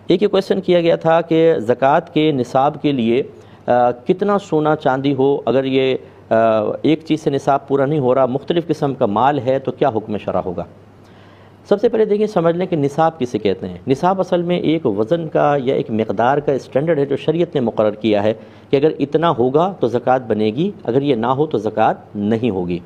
ایک یہ کویشچن کیا گیا تھا کہ زکوٰۃ کے نصاب کے لیے کتنا سونا چاندی ہو، اگر یہ ایک چیز سے نصاب پورا نہیں ہو رہا، مختلف قسم کا مال ہے تو کیا حکم شرع ہوگا؟ سب سے پہلے دیکھیں، سمجھ لیں کہ نصاب کسے کہتے ہیں۔ نصاب اصل میں ایک وزن کا یا ایک مقدار کا اسٹینڈرڈ ہے جو شریعت نے مقرر کیا ہے کہ اگر اتنا ہوگا تو زکوٰۃ بنے گی، اگر یہ نہ ہو تو زکوٰۃ نہیں ہوگی۔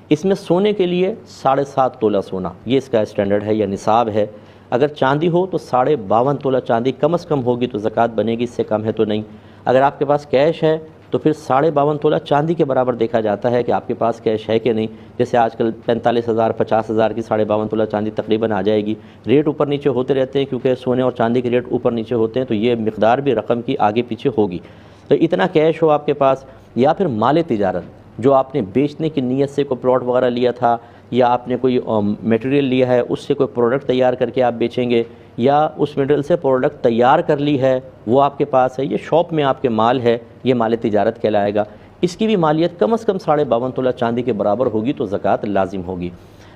اس میں سونے کے لیے 7.5 تولہ سونا یہ اس کا اسٹینڈرڈ ہے یا نصاب ہے۔ اگر چاندی ہو تو 52.5 تولہ چاندی کم از کم ہوگی تو زکوٰۃ بنے گی، اس سے کم ہے تو نہیں۔ اگر آپ کے پاس کیش ہے تو پھر 52.5 تولہ چاندی کے برابر دیکھا جاتا ہے کہ آپ کے پاس کیش ہے کہ نہیں۔ جیسے آج کل 45,000 50,000 کی 52.5 تولہ چاندی تقریباً آ جائے گی۔ ریٹ اوپر نیچے ہوتے رہتے ہیں کیونکہ سونے اور چاندی کے ریٹ اوپر نیچے ہوتے ہیں، تو یہ مقدار بھی رقم کی آگے پیچھے ہوگی۔ تو اتنا کیش ہو آپ کے پاس، یا پھر مال تجارت جو آپ نے بیچنے کی نیت سے کوئی پلاٹ وغیرہ لیا تھا، یا آپ نے کوئی میٹیریل لیا ہے، اس سے کوئی پروڈکٹ تیار کر کے آپ بیچیں گے، یا اس میٹیریل سے پروڈکٹ تیار کر لی ہے وہ آپ کے پاس ہے، یہ شاپ میں آپ کے مال ہے، یہ مال تجارت کہلائے گا۔ اس کی بھی مالیت کم از کم 52.5 تولہ چاندی کے برابر ہوگی تو زکوٰۃ لازم ہوگی۔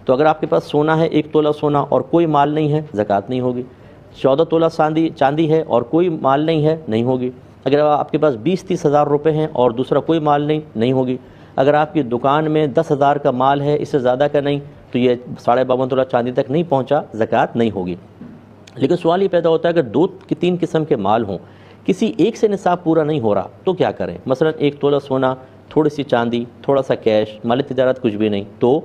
تو اگر آپ کے پاس سونا ہے 1 تولہ سونا اور کوئی مال نہیں ہے، زکوٰۃ نہیں ہوگی۔ 14 تولہ چاندی ہے اور کوئی مال نہیں ہے، نہیں ہوگی۔ اگر آپ کے پاس 20-30 ہزار روپے ہیں اور دوسرا کوئی مال نہیں ہوگی۔ اگر آپ کی دکان میں 10,000 کا مال ہے، اس سے زیادہ کا نہیں، تو یہ 52.5 تولہ چاندی تک نہیں پہنچا، زکوٰۃ نہیں ہوگی۔ لیکن سوال یہ پیدا ہوتا ہے کہ 2-3 قسم کے مال ہوں، کسی ایک سے نصاب پورا نہیں ہو رہا تو کیا کریں؟ مثلا 1 تولہ سونا، تھوڑی سی چاندی، تھوڑا سا کیش، مال تجارت کچھ بھی نہیں، تو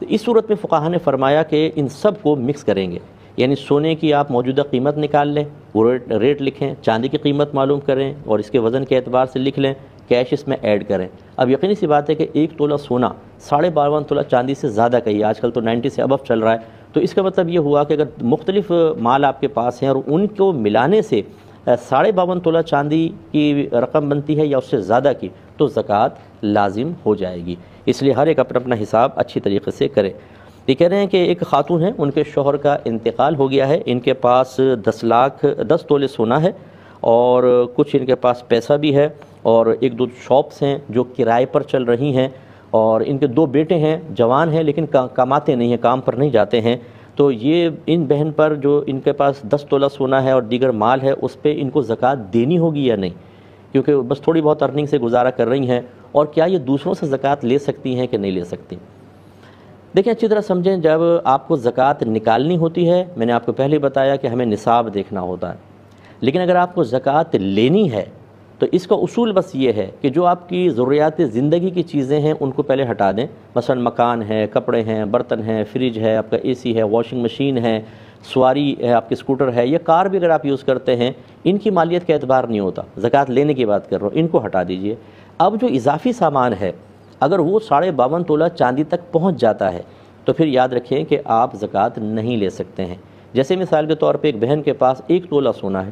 اس صورت میں فقہاء نے فرمایا کہ ان سب کو مکس کریں گے۔ یعنی سونے کی آپ موجودہ قیمت نکال لیں، وہ ریٹ لکھیں، چاندی کی قیمت معلوم کریں اور اس کے وزن کے اعتبار سے لکھ لیں، کیش اس میں ایڈ کریں۔ اب یقینی سی بات ہے کہ 1 تولہ سونا 52.5 تولہ چاندی سے زیادہ کا ہی، آج کل تو 90 سے ابف چل رہا ہے، تو اس کا مطلب یہ ہوا کہ اگر مختلف مال آپ کے پاس ہیں اور ان کو ملانے سے 52.5 تولہ چاندی کی رقم بنتی ہے یا اس سے زیادہ کی، تو زکوٰۃ لازم ہو جائے گی۔ اس لیے ہر ایک اپنا اپنا حساب اچھی طریقے سے کرے۔ یہ کہہ رہے ہیں کہ ایک خاتون ہیں، ان کے شوہر کا انتقال ہو گیا ہے، ان کے پاس 10 تولے سونا ہے اور کچھ ان کے پاس پیسہ بھی ہے، اور 1-2 شاپس ہیں جو کرائے پر چل رہی ہیں، اور ان کے 2 بیٹے ہیں، جوان ہیں لیکن کماتے نہیں ہیں، کام پر نہیں جاتے ہیں۔ تو یہ ان بہن پر جو ان کے پاس 10 تولہ سونا ہے اور دیگر مال ہے، اس پہ ان کو زکوٰۃ دینی ہوگی یا نہیں؟ کیونکہ بس تھوڑی بہت ارننگ سے گزارا کر رہی ہیں، اور کیا یہ دوسروں سے زکوٰۃ لے سکتی ہیں کہ نہیں لے سکتی؟ دیکھیں اچھی طرح سمجھیں، جب آپ کو زکوٰۃ نکالنی ہوتی ہے، میں نے آپ کو پہلے بتایا کہ ہمیں نصاب دیکھنا ہوتا ہے، لیکن اگر آپ کو زکوٰۃ لینی ہے تو اس کا اصول بس یہ ہے کہ جو آپ کی ضروریات زندگی کی چیزیں ہیں ان کو پہلے ہٹا دیں۔ مثلا مکان ہے، کپڑے ہیں، برتن ہیں، فریج ہے، آپ کا اے سی ہے، واشنگ مشین ہے، سواری ہے، آپ کی اسکوٹر ہے، یا کار بھی اگر آپ یوز کرتے ہیں، ان کی مالیت کا اعتبار نہیں ہوتا، زکوٰۃ لینے کی بات کر رہا ہوں، ان کو ہٹا دیجئے۔ اب جو اضافی سامان ہے اگر وہ 52.5 تولہ چاندی تک پہنچ جاتا ہے تو پھر یاد رکھیں کہ آپ زکوٰۃ نہیں لے سکتے ہیں۔ جیسے مثال کے طور پہ ایک بہن کے پاس 1 تولہ سونا ہے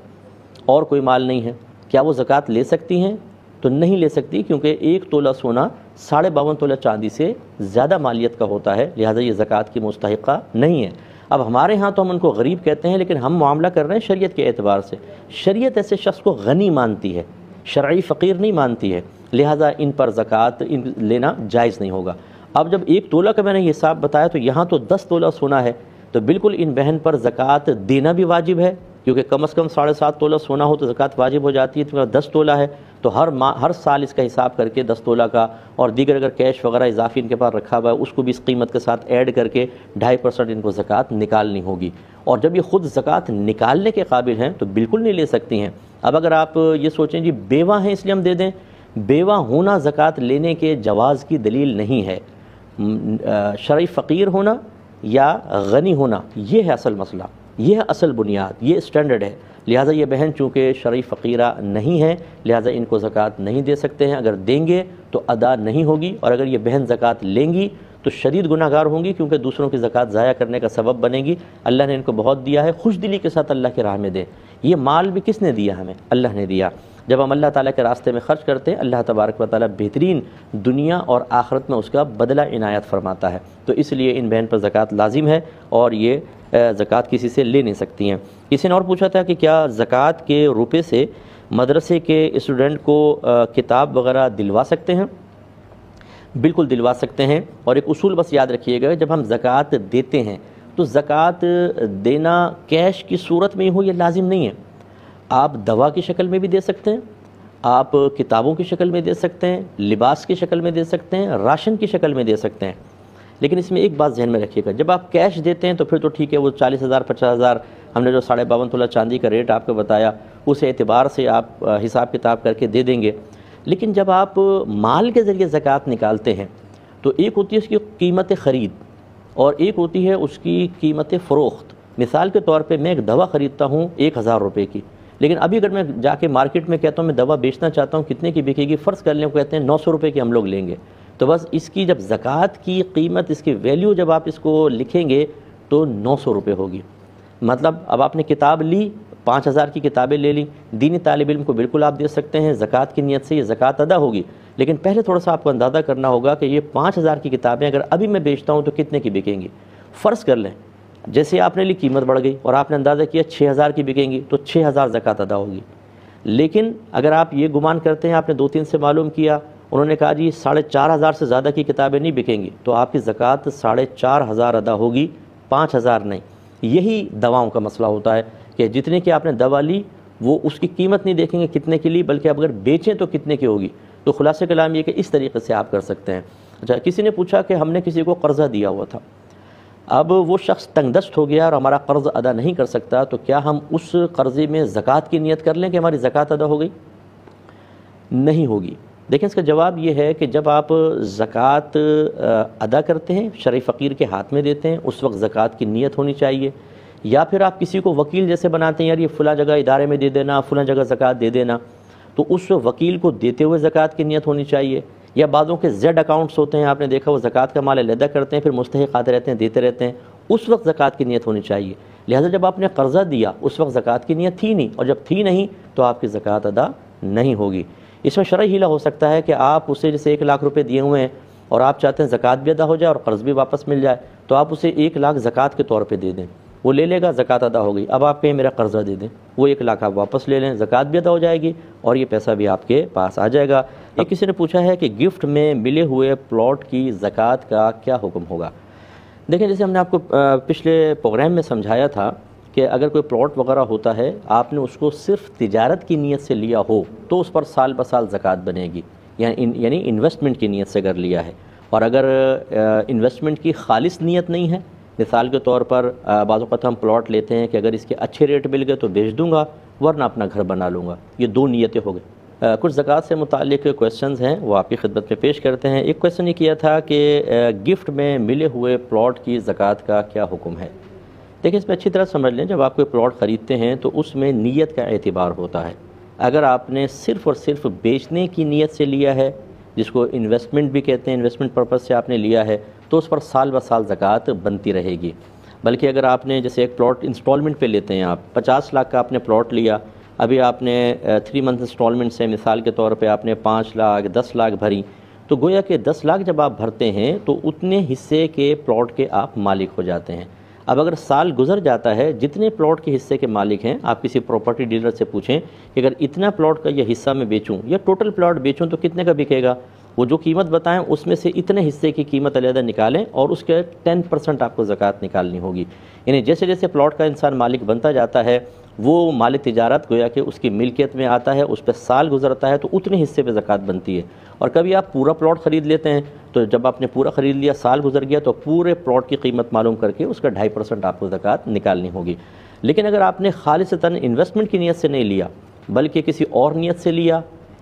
اور کوئی مال نہیں ہے، کیا وہ زکوٰۃ لے سکتی ہیں؟ تو نہیں لے سکتی، کیونکہ 1 تولہ سونا 52.5 تولہ چاندی سے زیادہ مالیت کا ہوتا ہے، لہٰذا یہ زکوٰۃ کی مستحقہ نہیں ہے۔ اب ہمارے ہاں تو ہم ان کو غریب کہتے ہیں، لیکن ہم معاملہ کر رہے ہیں شریعت کے اعتبار سے۔ شریعت ایسے شخص کو غنی مانتی ہے، شرعی فقیر نہیں مانتی ہے، لہٰذا ان پر زکوٰۃ لینا جائز نہیں ہوگا۔ اب جب 1 تولہ کا میں نے حساب بتایا تو یہاں تو 10 تولہ سونا ہے، تو بالکل ان بہن پر زکوٰۃ دینا بھی واجب ہے، کیونکہ کم از کم 7.5 تولہ سونا ہو تو زکوٰۃ واجب ہو جاتی ہے۔ تو 10 تولہ ہے تو ہر سال اس کا حساب کر کے 10 تولہ کا، اور دیگر اگر کیش وغیرہ اضافی ان کے پاس رکھا ہوا ہے اس کو بھی اس قیمت کے ساتھ ایڈ کر کے 2.5% ان کو زکوٰۃ نکالنی ہوگی۔ اور جب یہ خود زکوٰۃ نکالنے کے قابل ہیں تو بالکل نہیں لے سکتی ہیں۔ اب اگر آپ یہ سوچیں جی بیوہ ہیں اس لیے ہم دے دیں، بیوہ ہونا زکوٰۃ لینے کے جواز کی دلیل نہیں ہے۔ شرعی فقیر ہونا یا غنی ہونا، یہ ہے اصل مسئلہ، یہ ہے اصل بنیاد، یہ اسٹینڈرڈ ہے۔ لہٰذا یہ بہن چونکہ شرعی فقیرہ نہیں ہے، لہٰذا ان کو زکوٰۃ نہیں دے سکتے ہیں۔ اگر دیں گے تو ادا نہیں ہوگی، اور اگر یہ بہن زکوٰۃ لیں گی تو شدید گناہ گار ہوں گی، کیونکہ دوسروں کی زکوٰۃ ضائع کرنے کا سبب بنے گی۔ اللہ نے ان کو بہت دیا ہے، خوش دلی کے ساتھ اللہ کی راہ میں دیں۔ یہ مال بھی کس نے دیا ہمیں؟ اللہ نے دیا۔ جب ہم اللہ تعالیٰ کے راستے میں خرچ کرتے ہیں، اللہ تبارک و تعالیٰ بہترین دنیا اور آخرت میں اس کا بدلہ عنایت فرماتا ہے۔ تو اس لیے ان بہن پر زکوٰۃ لازم ہے، اور یہ زکوٰۃ کسی سے لے نہیں سکتی ہیں۔ کسی نے اور پوچھا تھا کہ کیا زکوٰۃ کے روپے سے مدرسے کے اسٹوڈنٹ کو کتاب وغیرہ دلوا سکتے ہیں؟ بالکل دلوا سکتے ہیں، اور ایک اصول بس یاد رکھیے گا، جب ہم زکوٰۃ دیتے ہیں تو زکوٰۃ دینا کیش کی صورت میں ہی ہو یہ لازم نہیں ہے۔ آپ دوا کی شکل میں بھی دے سکتے ہیں، آپ کتابوں کی شکل میں دے سکتے ہیں، لباس کی شکل میں دے سکتے ہیں، راشن کی شکل میں دے سکتے ہیں۔ لیکن اس میں ایک بات ذہن میں رکھیے گا، جب آپ کیش دیتے ہیں تو پھر تو ٹھیک ہے، وہ 40,000 50,000 ہم نے جو 52.5 تولہ چاندی کا ریٹ آپ کو بتایا اس اعتبار سے آپ حساب کتاب کر کے دے دیں گے۔ لیکن جب آپ مال کے ذریعے زکوٰۃ نکالتے ہیں تو ایک ہوتی ہے اس کی قیمت خرید اور ایک ہوتی ہے اس کی قیمت فروخت۔ مثال کے طور پہ میں ایک دوا خریدتا ہوں 1,000 روپے کی، لیکن ابھی اگر میں جا کے مارکیٹ میں کہتا ہوں میں دوا بیچنا چاہتا ہوں، کتنے کی بکے گی؟ فرض کر لیں وہ کہتے ہیں 900 روپے کی ہم لوگ لیں گے، تو بس اس کی جب زکوٰۃ کی قیمت، اس کی ویلیو جب آپ اس کو لکھیں گے تو 900 روپے ہوگی۔ مطلب اب آپ نے کتاب لی، 5,000 کی کتابیں لے لیں، دینی طالب علم کو بالکل آپ دے سکتے ہیں، زکوٰۃ کی نیت سے یہ زکوٰۃ ادا ہوگی، لیکن پہلے تھوڑا سا آپ کو اندازہ کرنا ہوگا کہ یہ 5,000 کی کتابیں اگر ابھی میں بیچتا ہوں تو کتنے کی بکیں گی۔ فرض کر لیں جیسے آپ نے لی قیمت بڑھ گئی اور آپ نے اندازہ کیا 6,000 کی بکیں گی تو 6,000 زکوٰۃ ادا ہوگی۔ لیکن اگر آپ یہ گمان کرتے ہیں، آپ نے 2-3 سے معلوم کیا، انہوں نے کہا جی 4,500 سے زیادہ کی کتابیں نہیں بکیں گی، تو آپ کی زکوٰۃ 4,500 ادا ہوگی، 5,000 نہیں۔ یہی دواؤں کا مسئلہ ہوتا ہے کہ جتنے کی آپ نے دوا لی وہ اس کی قیمت نہیں دیکھیں گے کتنے کی لی، بلکہ اگر بیچیں تو کتنے کی ہوگی۔ تو خلاصہ کلام یہ کہ اس طریقے سے آپ کر سکتے ہیں۔ اچھا، کسی نے پوچھا کہ ہم نے کسی کو قرضہ دیا ہوا تھا، اب وہ شخص تنگ دست ہو گیا اور ہمارا قرض ادا نہیں کر سکتا، تو کیا ہم اس قرضے میں زکوٰۃ کی نیت کر لیں کہ ہماری زکوٰۃ ادا ہو گئی؟ نہیں ہوگی۔ دیکھیں اس کا جواب یہ ہے کہ جب آپ زکوٰۃ ادا کرتے ہیں، شرعی فقیر کے ہاتھ میں دیتے ہیں، اس وقت زکوٰۃ کی نیت ہونی چاہیے، یا پھر آپ کسی کو وکیل جیسے بناتے ہیں، یار یہ فلاں جگہ ادارے میں دے دینا، فلاں جگہ زکوٰۃ دے دینا، تو اس وکیل کو دیتے ہوئے زکوٰۃ کی نیت ہونی چاہیے۔ یا بعضوں کے زیڈ اکاؤنٹس ہوتے ہیں، آپ نے دیکھا وہ زکوٰۃ کا مال علیحدہ کرتے ہیں، پھر مستحق آتے رہتے ہیں، دیتے رہتے ہیں، اس وقت زکوٰۃ کی نیت ہونی چاہیے۔ لہٰذا جب آپ نے قرضہ دیا اس وقت زکوٰۃ کی نیت تھی نہیں، اور جب تھی نہیں تو آپ کی زکوٰۃ ادا نہیں ہوگی۔ اس میں شرعی ہیلہ ہو سکتا ہے کہ آپ اسے جیسے 1,00,000 روپے دیے ہوئے ہیں اور آپ چاہتے ہیں زکوٰۃ بھی ادا ہو جائے اور قرض بھی واپس مل جائے، تو آپ اسے 1,00,000 زکوٰۃ کے طور پہ دے دیں، وہ لے لے گا، زکوٰۃ ادا ہو گئی۔ اب آپ کہیں میرا قرضہ دے دیں، وہ 1,00,000 آپ واپس لے لیں، زکوٰۃ بھی ادا ہو جائے گی اور یہ پیسہ بھی آپ کے پاس آ جائے گا۔ اب کسی نے پوچھا ہے کہ گفٹ میں ملے ہوئے پلاٹ کی زکوٰۃ کا کیا حکم ہوگا؟ دیکھیں جیسے ہم نے آپ کو پچھلے پروگرام میں سمجھایا تھا کہ اگر کوئی پلاٹ وغیرہ ہوتا ہے، آپ نے اس کو صرف تجارت کی نیت سے لیا ہو تو اس پر سال بسال زکوٰۃ بنے گی، یعنی انویسٹمنٹ کی نیت سے اگر لیا ہے۔ اور اگر انویسٹمنٹ کی خالص نیت نہیں ہے، مثال کے طور پر بعض اوقات ہم پلاٹ لیتے ہیں کہ اگر اس کے اچھے ریٹ مل گئے تو بیچ دوں گا ورنہ اپنا گھر بنا لوں گا، یہ 2 نیتیں ہو گئی۔ کچھ زکوٰۃ سے متعلق کویسچنز ہیں وہ آپ کی خدمت میں پیش کرتے ہیں۔ ایک کویسچن یہ کیا تھا کہ گفٹ میں ملے ہوئے پلاٹ کی زکوٰۃ کا کیا حکم ہے؟ دیکھیں اس میں اچھی طرح سمجھ لیں، جب آپ کوئی پلاٹ خریدتے ہیں تو اس میں نیت کا اعتبار ہوتا ہے۔ اگر آپ نے صرف اور صرف بیچنے کی نیت سے لیا ہے، جس کو انویسٹمنٹ بھی کہتے ہیں، انویسٹمنٹ پرپز سے آپ نے لیا ہے، تو اس پر سال بسال زکوٰۃ بنتی رہے گی۔ بلکہ اگر آپ نے جیسے ایک پلاٹ انسٹالمنٹ پہ لیتے ہیں، آپ 50 لاکھ کا آپ نے پلاٹ لیا، ابھی آپ نے 3 منتھ انسٹالمنٹ سے مثال کے طور پہ آپ نے 5 لاکھ 10 لاکھ بھری، تو گویا کہ 10 لاکھ جب آپ بھرتے ہیں تو اتنے حصے کے پلاٹ کے آپ مالک ہو جاتے ہیں۔ اب اگر سال گزر جاتا ہے، جتنے پلاٹ کے حصے کے مالک ہیں، آپ کسی پراپرٹی ڈیلر سے پوچھیں کہ اگر اتنا پلاٹ کا یہ حصہ میں بیچوں یا ٹوٹل پلاٹ بیچوں تو کتنے کا بکے گا، وہ جو قیمت بتائیں اس میں سے اتنے حصے کی قیمت علیحدہ نکالیں اور اس کے 10% آپ کو زکوٰۃ نکالنی ہوگی۔ یعنی جیسے جیسے پلاٹ کا انسان مالک بنتا جاتا ہے، وہ مال تجارت گویا کہ اس کی ملکیت میں آتا ہے، اس پہ سال گزرتا ہے تو اتنے حصے پہ زکوٰۃ بنتی ہے۔ اور کبھی آپ پورا پلاٹ خرید لیتے ہیں، تو جب آپ نے پورا خرید لیا، سال گزر گیا، تو پورے پلاٹ کی قیمت معلوم کر کے اس کا 2.5% آپ کو زکوٰۃ نکالنی ہوگی۔ لیکن اگر آپ نے خالصتاً انویسٹمنٹ کی نیت سے نہیں لیا بلکہ کسی اور نیت سے لیا،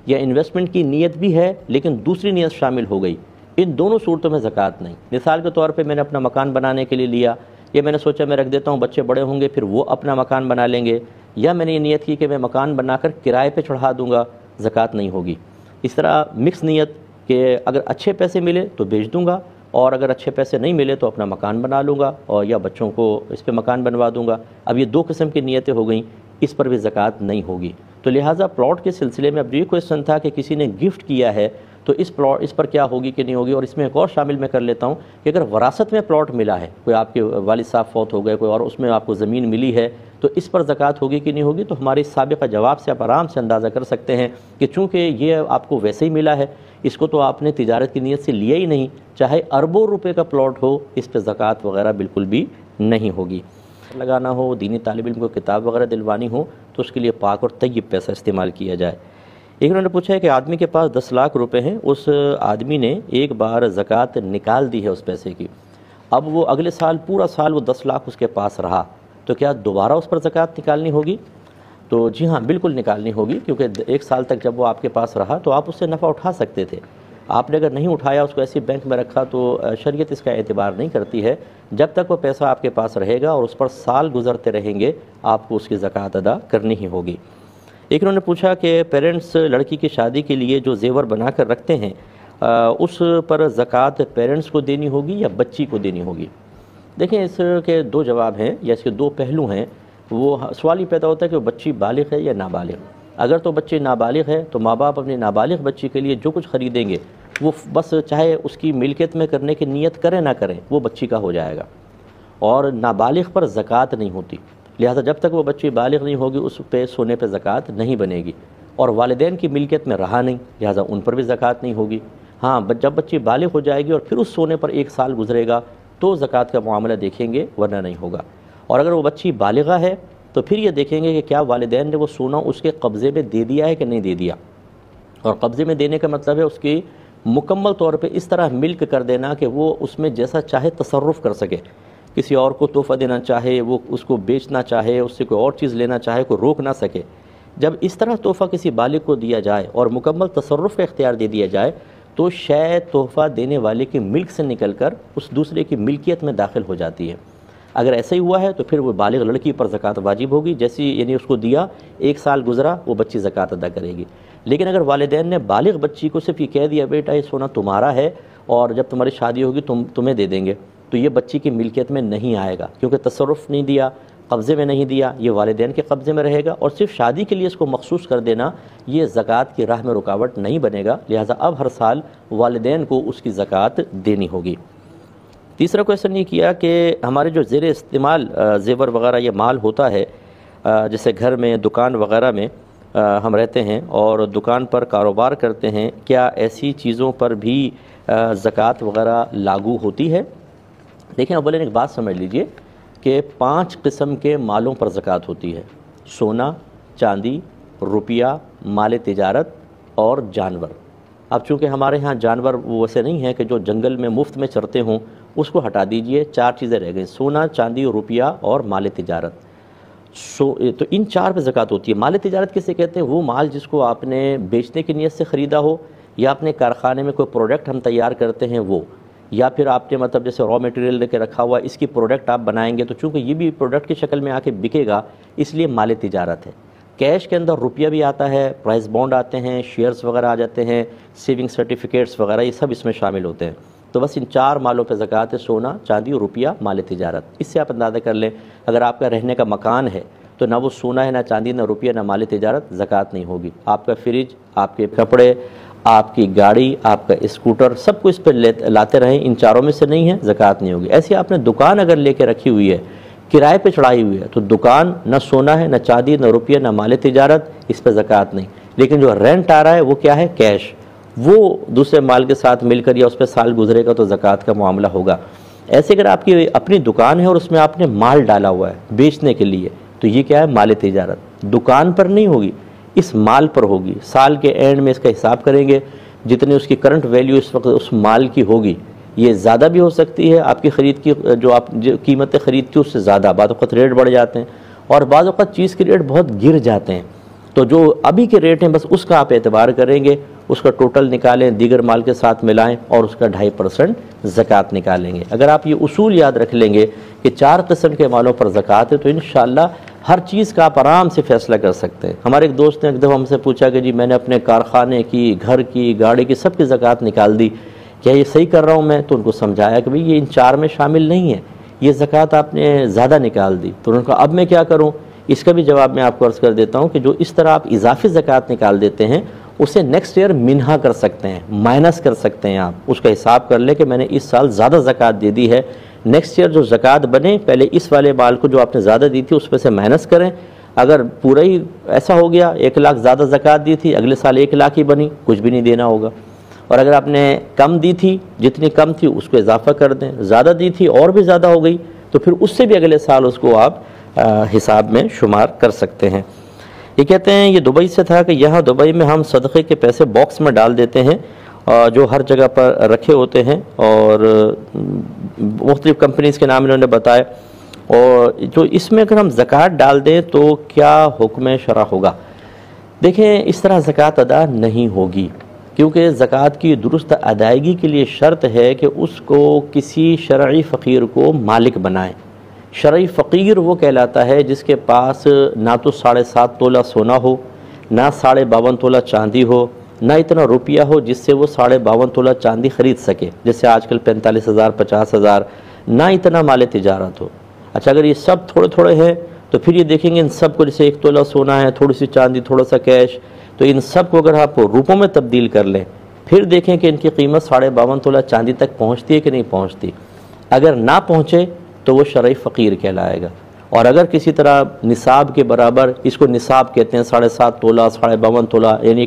یا انویسٹمنٹ کی نیت بھی ہے لیکن دوسری نیت شامل ہو گئی، ان دونوں صورتوں میں زکوٰۃ نہیں۔ مثال کے طور پہ میں نے اپنا مکان بنانے کے لیے لیا، یا میں نے سوچا میں رکھ دیتا ہوں، بچے بڑے ہوں گے پھر وہ اپنا مکان بنا لیں گے، یا میں نے یہ نیت کی کہ میں مکان بنا کر کرائے پہ چڑھا دوں گا، زکوٰۃ نہیں ہوگی۔ اس طرح مکس نیت کہ اگر اچھے پیسے ملے تو بیچ دوں گا، اور اگر اچھے پیسے نہیں ملے تو اپنا مکان بنا لوں گا، اور یا بچوں کو اس پہ مکان بنوا دوں گا۔ اب یہ 2 قسم کی نیتیں ہو گئیں، اس پر بھی زکوٰۃ نہیں ہوگی۔ تو لہٰذا پلاٹ کے سلسلے میں اب یہ کویسچن تھا کہ کسی نے گفٹ کیا ہے تو اس پر کیا ہوگی کہ نہیں ہوگی، اور اس میں ایک اور شامل میں کر لیتا ہوں کہ اگر وراثت میں پلاٹ ملا ہے، کوئی آپ کے والد صاحب فوت ہو گئے کوئی اور اس میں آپ کو زمین ملی ہے، تو اس پر زکوٰۃ ہوگی کہ نہیں ہوگی، تو ہماری سابقہ جواب سے آپ آرام سے اندازہ کر سکتے ہیں کہ چونکہ یہ آپ کو ویسے ہی ملا ہے، اس کو تو آپ نے تجارت کی نیت سے لیا ہی نہیں، چاہے اربوں روپے کا پلاٹ ہو، اس پہ زکوٰۃ وغیرہ بالکل بھی نہیں ہوگی۔ لگانا ہو، دینی طالب علم کو کتاب وغیرہ دلوانی ہو تو اس کے لیے پاک اور طیب پیسہ استعمال کیا جائے۔ ایک انہوں نے پوچھا ہے کہ آدمی کے پاس 10 لاکھ روپے ہیں، اس آدمی نے ایک بار زکوٰۃ نکال دی ہے اس پیسے کی، اب وہ اگلے سال پورا سال وہ 10 لاکھ اس کے پاس رہا، تو کیا دوبارہ اس پر زکوٰۃ نکالنی ہوگی؟ تو جی ہاں، بالکل نکالنی ہوگی، کیونکہ 1 سال تک جب وہ آپ کے پاس رہا تو آپ اس سے نفع اٹھا سکتے تھے۔ آپ نے اگر نہیں اٹھایا، اس کو ایسی بینک میں رکھا، تو شریعت اس کا اعتبار نہیں کرتی ہے۔ جب تک وہ پیسہ آپ کے پاس رہے گا اور اس پر سال گزرتے رہیں گے، آپ کو اس کی زکوٰۃ ادا کرنی ہی ہوگی۔ ایک انہوں نے پوچھا کہ پیرنٹس لڑکی کی شادی کے لیے جو زیور بنا کر رکھتے ہیں، اس پر زکوٰۃ پیرنٹس کو دینی ہوگی یا بچی کو دینی ہوگی؟ دیکھیں، اس کے 2 جواب ہیں یا اس کے 2 پہلو ہیں۔ وہ سوال ہی پیدا ہوتا ہے کہ وہ بچی بالغ ہے یا نابالغ۔ اگر تو بچی نابالغ ہے تو ماں باپ اپنی نابالغ بچی کے لیے جو کچھ خریدیں گے وہ بس چاہے اس کی ملکیت میں کرنے کی نیت کریں نہ کریں، وہ بچی کا ہو جائے گا، اور نابالغ پر زکوٰۃ نہیں ہوتی۔ لہذا جب تک وہ بچی بالغ نہیں ہوگی اس پہ سونے پہ زکوٰۃ نہیں بنے گی، اور والدین کی ملکیت میں رہا نہیں، لہذا ان پر بھی زکوٰۃ نہیں ہوگی۔ ہاں، جب بچی بالغ ہو جائے گی اور پھر اس سونے پر 1 سال گزرے گا تو زکوٰۃ کا معاملہ دیکھیں گے، ورنہ نہیں ہوگا۔ اور اگر وہ بچی بالغہ ہے تو پھر یہ دیکھیں گے کہ کیا والدین نے وہ سونا اس کے قبضے میں دے دیا ہے کہ نہیں دے دیا، اور قبضے میں دینے کا مطلب ہے اس کی مکمل طور پہ اس طرح ملک کر دینا کہ وہ اس میں جیسا چاہے تصرف کر سکے، کسی اور کو تحفہ دینا چاہے، وہ اس کو بیچنا چاہے، اس سے کوئی اور چیز لینا چاہے، کوئی روک نہ سکے۔ جب اس طرح تحفہ کسی بالغ کو دیا جائے اور مکمل تصرف کا اختیار دے دیا جائے تو شے تحفہ دینے والے کی ملک سے نکل کر اس دوسرے کی ملکیت میں داخل ہو جاتی ہے۔ اگر ایسا ہی ہوا ہے تو پھر وہ بالغ لڑکی پر زکوٰۃ واجب ہوگی، جیسی یعنی اس کو دیا، 1 سال گزرا، وہ بچی زکوٰۃ ادا کرے گی۔ لیکن اگر والدین نے بالغ بچی کو صرف یہ کہہ دیا بیٹا یہ سونا تمہارا ہے اور جب تمہاری شادی ہوگی تمہیں دے دیں گے، تو یہ بچی کی ملکیت میں نہیں آئے گا، کیونکہ تصرف نہیں دیا، قبضے میں نہیں دیا، یہ والدین کے قبضے میں رہے گا، اور صرف شادی کے لیے اس کو مخصوص کر دینا یہ زکوٰۃ کی راہ میں رکاوٹ نہیں بنے گا، لہٰذا اب ہر سال والدین کو اس کی زکوٰۃ دینی ہوگی۔ تیسرا کویشچن یہ کیا کہ ہمارے جو زیر استعمال زیور وغیرہ یہ مال ہوتا ہے، جیسے گھر میں، دکان وغیرہ میں ہم رہتے ہیں اور دکان پر کاروبار کرتے ہیں، کیا ایسی چیزوں پر بھی زکوٰۃ وغیرہ لاگو ہوتی ہے؟ دیکھیں، اولا ایک بات سمجھ لیجئے کہ 5 قسم کے مالوں پر زکوٰۃ ہوتی ہے: سونا، چاندی، روپیہ، مال تجارت اور جانور۔ اب چونکہ ہمارے ہاں جانور وہ ویسے نہیں ہیں کہ جو جنگل میں مفت میں چرتے ہوں، اس کو ہٹا دیجئے، 4 چیزیں رہ گئیں: سونا، چاندی، روپیہ اور مال تجارت۔ تو ان 4 پہ زکوٰۃ ہوتی ہے۔ مال تجارت کسے کہتے ہیں؟ وہ مال جس کو آپ نے بیچنے کی نیت سے خریدا ہو، یا اپنے کارخانے میں کوئی پروڈکٹ ہم تیار کرتے ہیں وہ، یا پھر آپ نے مطلب جیسے را میٹیریل لے کے رکھا ہوا، اس کی پروڈکٹ آپ بنائیں گے تو چونکہ یہ بھی پروڈکٹ کی شکل میں آ کے بکے گا، اس لیے مال تجارت ہے۔ کیش کے اندر روپیہ بھی آتا ہے، پرائز بانڈ آتے ہیں، شیئرز وغیرہ آ جاتے ہیں، سیونگ سرٹیفکیٹس وغیرہ، یہ سب اس میں شامل ہوتے ہیں۔ تو بس ان 4 مالوں پہ زکوٰۃ ہے: سونا، چاندی، روپیہ، مال تجارت۔ اس سے آپ اندازہ کر لیں، اگر آپ کا رہنے کا مکان ہے تو نہ وہ سونا ہے، نہ چاندی، نہ روپیہ، نہ مال تجارت، زکوٰۃ نہیں ہوگی۔ آپ کا فریج، آپ کے کپڑے، آپ کی گاڑی، آپ کا اسکوٹر، سب کو اس پہ لاتے رہیں، ان 4 میں سے نہیں ہے، زکوٰۃ نہیں ہوگی۔ ایسے آپ نے دکان اگر لے کے رکھی ہوئی ہے، کرائے پہ چڑھائی ہوئی ہے، تو دکان نہ سونا ہے، نہ چاندی، نہ روپیہ، نہ مال تجارت، اس پہ زکوٰۃ نہیں۔ لیکن جو رینٹ آ رہا ہے وہ کیا ہے؟ کیش، وہ دوسرے مال کے ساتھ مل کر یا اس پہ سال گزرے گا تو زکوٰۃ کا معاملہ ہوگا۔ ایسے اگر آپ کی اپنی دکان ہے اور اس میں آپ نے مال ڈالا ہوا ہے بیچنے کے لیے، تو یہ کیا ہے؟ مال تجارت۔ دکان پر نہیں ہوگی، اس مال پر ہوگی۔ سال کے اینڈ میں اس کا حساب کریں گے، جتنی اس کی کرنٹ ویلیو اس وقت اس مال کی ہوگی، یہ زیادہ بھی ہو سکتی ہے آپ کی خرید کی، جو قیمت خرید کی اس سے زیادہ، بعض اوقات ریٹ بڑھ جاتے ہیں اور بعض اوقات چیز کے ریٹ بہت گر جاتے ہیں، تو جو ابھی کے ریٹ ہیں بس اس کا آپ اعتبار کریں گے، اس کا ٹوٹل نکالیں، دیگر مال کے ساتھ ملائیں اور اس کا 2.5% زکوٰۃ نکالیں گے۔ اگر آپ یہ اصول یاد رکھ لیں گے کہ 4 قسم کے مالوں پر زکوٰۃ ہے تو انشاءاللہ ہر چیز کا آپ آرام سے فیصلہ کر سکتے ہیں۔ ہمارے ایک دوست نے ایک دفعہ ہم سے پوچھا کہ جی میں نے اپنے کارخانے کی، گھر کی، گاڑی کی، سب کی زکوٰۃ نکال دی، کیا یہ صحیح کر رہا ہوں میں؟ تو ان کو سمجھایا کہ بھئی یہ ان 4 میں شامل نہیں ہے، یہ زکوٰۃ آپ نے زیادہ نکال دی۔ تو انہوں نے کہا اب میں کیا کروں؟ اس کا بھی جواب میں آپ کو عرض کر دیتا ہوں کہ جو اس طرح آپ اضافی زکوٰۃ نکال دیتے ہیں اسے نیکسٹ ایئر منہا کر سکتے ہیں، مائنس کر سکتے ہیں۔ آپ اس کا حساب کر لیں کہ میں نے اس سال زیادہ زکوٰۃ دے دی ہے، نیکسٹ ایئر جو زکوٰۃ بنے پہلے اس والے مال کو جو آپ نے زیادہ دی تھی اس میں سے مائنس کریں۔ اگر پورا ہی ایسا ہو گیا 1 لاکھ زیادہ زکوٰۃ دی تھی، اگلے سال 1 لاکھ ہی بنی، کچھ بھی نہیں دینا ہوگا۔ اور اگر آپ نے کم دی تھی، جتنی کم تھی اس کو اضافہ کر دیں، زیادہ دی تھی اور بھی زیادہ ہو گئی تو پھر اس سے بھی اگلے سال اس کو آپ حساب میں شمار کر سکتے ہیں۔ یہ کہتے ہیں یہ دبئی سے تھا کہ یہاں دبئی میں ہم صدقے کے پیسے باکس میں ڈال دیتے ہیں جو ہر جگہ پر رکھے ہوتے ہیں، اور مختلف کمپنیز کے نام انہوں نے بتائے، اور جو اس میں اگر ہم زکوٰۃ ڈال دیں تو کیا حکم شرع ہوگا؟ دیکھیں، اس طرح زکوٰۃ ادا نہیں ہوگی، کیونکہ زکوٰۃ کی درست ادائیگی کے لیے شرط ہے کہ اس کو کسی شرعی فقیر کو مالک بنائیں۔ شرعی فقیر وہ کہلاتا ہے جس کے پاس نہ تو 7.5 تولہ سونا ہو، نہ 52.5 تولہ چاندی ہو، نہ اتنا روپیہ ہو جس سے وہ 52.5 تولہ چاندی خرید سکے، جیسے آج کل 45,000 50,000، نہ اتنا مال تجارت ہو۔ اچھا، اگر یہ سب تھوڑے تھوڑے ہیں تو پھر یہ دیکھیں گے ان سب کو، جیسے 1 تولہ سونا ہے، تھوڑی سی چاندی، تھوڑا سا کیش، تو ان سب کو اگر آپ روپوں میں تبدیل کر لیں، پھر دیکھیں کہ ان کی قیمت 52.5 تولہ چاندی تک پہنچتی ہے کہ نہیں پہنچتی۔ اگر نہ پہنچے تو وہ شرعی فقیر کہلائے گا، اور اگر کسی طرح نصاب کے برابر، اس کو نصاب کہتے ہیں، 7.5 تولہ 52 تولہ، یعنی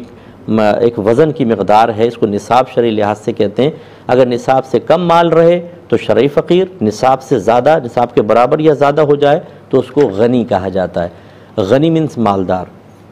ایک وزن کی مقدار ہے، اس کو نصاب شرعی لحاظ سے کہتے ہیں۔ اگر نصاب سے کم مال رہے تو شرعی فقیر، نصاب سے زیادہ، نصاب کے برابر یا زیادہ ہو جائے تو اس کو غنی کہا جاتا ہے۔ غنی مینس مالدار،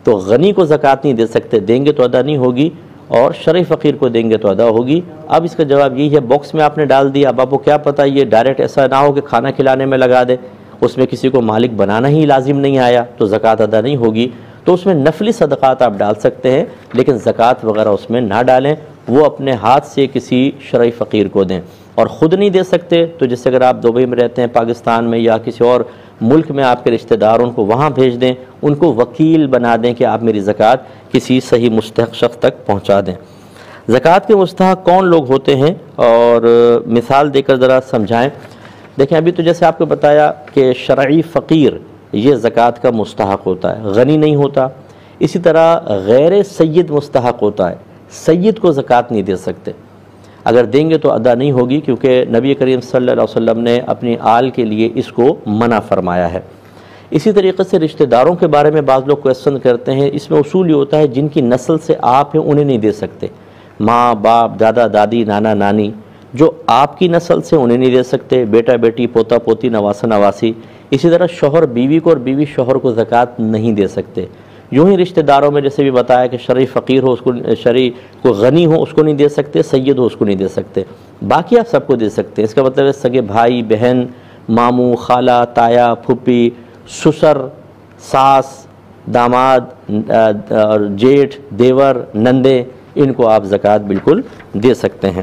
تو غنی کو زکوٰۃ نہیں دے سکتے، دیں گے تو ادا نہیں ہوگی، اور شرعی فقیر کو دیں گے تو ادا ہوگی۔ اب اس کا جواب یہی ہے، باکس میں آپ نے ڈال دیا، اب آپ کو کیا پتہ یہ ڈائریکٹ ایسا نہ ہو کہ کھانا کھلانے میں لگا دے، اس میں کسی کو مالک بنانا ہی لازم نہیں آیا تو زکوٰۃ ادا نہیں ہوگی۔ تو اس میں نفلی صدقات آپ ڈال سکتے ہیں، لیکن زکوٰۃ وغیرہ اس میں نہ ڈالیں، وہ اپنے ہاتھ سے کسی شرعی فقیر کو دیں۔ اور خود نہیں دے سکتے تو جیسے اگر آپ دبئی میں رہتے ہیں، پاکستان میں، یا کسی اور ملک میں آپ کے رشتہ دار، ان کو وہاں بھیج دیں، ان کو وکیل بنا دیں کہ آپ میری زکوٰۃ کسی صحیح مستحق شخص تک پہنچا دیں۔ زکوٰۃ کے مستحق کون لوگ ہوتے ہیں، اور مثال دے کر ذرا سمجھائیں۔ دیکھیں، ابھی تو جیسے آپ کو بتایا کہ شرعی فقیر یہ زکوٰۃ کا مستحق ہوتا ہے، غنی نہیں ہوتا۔ اسی طرح غیر سید مستحق ہوتا ہے، سید کو زکوٰۃ نہیں دے سکتے، اگر دیں گے تو ادا نہیں ہوگی، کیونکہ نبی کریم صلی اللہ علیہ وسلم نے اپنی آل کے لیے اس کو منع فرمایا ہے۔ اسی طریقے سے رشتہ داروں کے بارے میں بعض لوگ کویسچن کرتے ہیں، اس میں اصول یہ ہوتا ہے جن کی نسل سے آپ ہیں انہیں نہیں دے سکتے، ماں باپ، دادا دادی، نانا نانی، جو آپ کی نسل سے انہیں نہیں دے سکتے، بیٹا بیٹی، پوتا پوتی، نواسہ نواسی۔ اسی طرح شوہر بیوی کو اور بیوی شوہر کو زکوٰۃ نہیں دے سکتے۔ یوں ہی رشتہ داروں میں جیسے بھی بتایا کہ شرعی فقیر ہو اس کو، شرعی کو غنی ہو اس کو نہیں دے سکتے، سید ہو اس کو نہیں دے سکتے، باقی آپ سب کو دے سکتے ہیں۔ اس کا مطلب ہے سگے بھائی بہن، ماموں، خالہ، تایا، پھوپھی، سسر، ساس، داماد، جیٹھ، دیور، نندے، ان کو آپ زکوٰۃ بالکل دے سکتے ہیں۔